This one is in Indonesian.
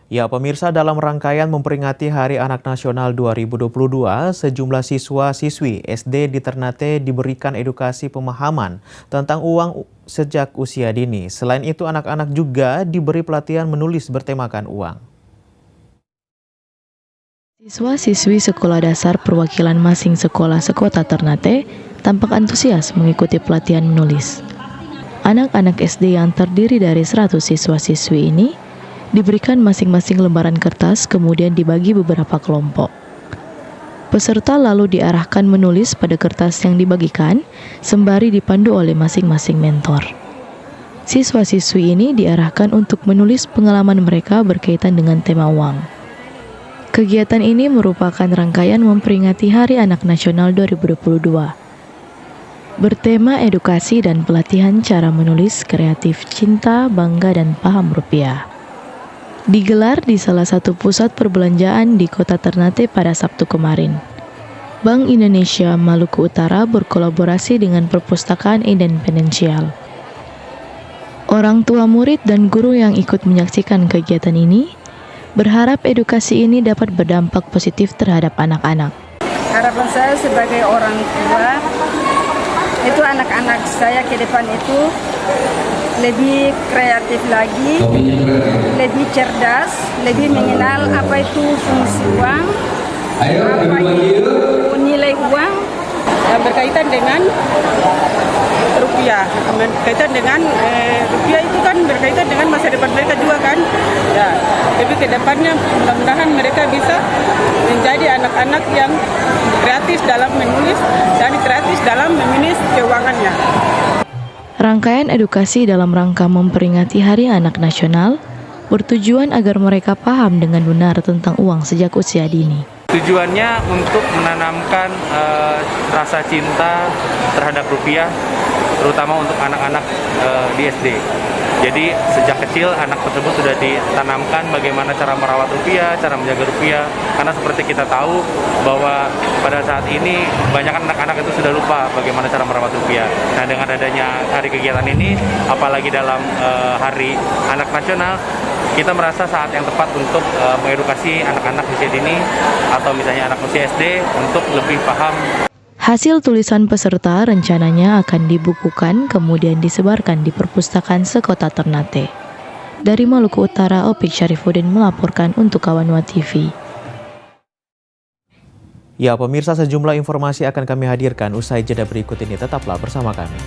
Ya, pemirsa, dalam rangkaian memperingati Hari Anak Nasional 2022, sejumlah siswa-siswi SD di Ternate diberikan edukasi pemahaman tentang uang sejak usia dini. Selain itu, anak-anak juga diberi pelatihan menulis bertemakan uang. Siswa-siswi sekolah dasar perwakilan masing sekolah sekota Ternate tampak antusias mengikuti pelatihan menulis. Anak-anak SD yang terdiri dari 100 siswa-siswi ini diberikan masing-masing lembaran kertas, kemudian dibagi beberapa kelompok. Peserta lalu diarahkan menulis pada kertas yang dibagikan, sembari dipandu oleh masing-masing mentor. Siswa-siswi ini diarahkan untuk menulis pengalaman mereka berkaitan dengan tema uang. Kegiatan ini merupakan rangkaian memperingati Hari Anak Nasional 2022. Bertema edukasi dan pelatihan cara menulis kreatif cinta, bangga, dan paham rupiah. Digelar di salah satu pusat perbelanjaan di kota Ternate pada Sabtu kemarin. Bank Indonesia Maluku Utara berkolaborasi dengan Perpustakaan Independensial. Orang tua murid dan guru yang ikut menyaksikan kegiatan ini berharap edukasi ini dapat berdampak positif terhadap anak-anak. Harapan saya sebagai orang tua, itu anak-anak saya ke depan itu lebih kreatif lagi, lebih cerdas, lebih mengenal apa itu fungsi uang, apa itu nilai uang yang berkaitan dengan rupiah. Berkaitan dengan rupiah itu kan berkaitan dengan masa depan mereka juga kan. Ya, tapi ke depannya mudah-mudahan mereka bisa menjadi anak-anak yang kreatif dalam menulis dan kreatif dalam memanage keuangannya. Rangkaian edukasi dalam rangka memperingati Hari Anak Nasional bertujuan agar mereka paham dengan benar tentang uang sejak usia dini. Tujuannya untuk menanamkan rasa cinta terhadap rupiah, terutama untuk anak-anak di SD. Jadi sejak kecil anak tersebut sudah ditanamkan bagaimana cara merawat rupiah, cara menjaga rupiah. Karena seperti kita tahu bahwa pada saat ini banyak anak-anak itu sudah lupa bagaimana cara merawat rupiah. Nah, dengan adanya hari kegiatan ini, apalagi dalam Hari Anak Nasional, kita merasa saat yang tepat untuk mengedukasi anak-anak usia dini atau misalnya anak usia SD untuk lebih paham. Hasil tulisan peserta rencananya akan dibukukan kemudian disebarkan di perpustakaan sekota Ternate. Dari Maluku Utara, Opik Syarifuddin melaporkan untuk Kawanwa TV. Ya, pemirsa, sejumlah informasi akan kami hadirkan usai jeda berikut ini. Tetaplah bersama kami.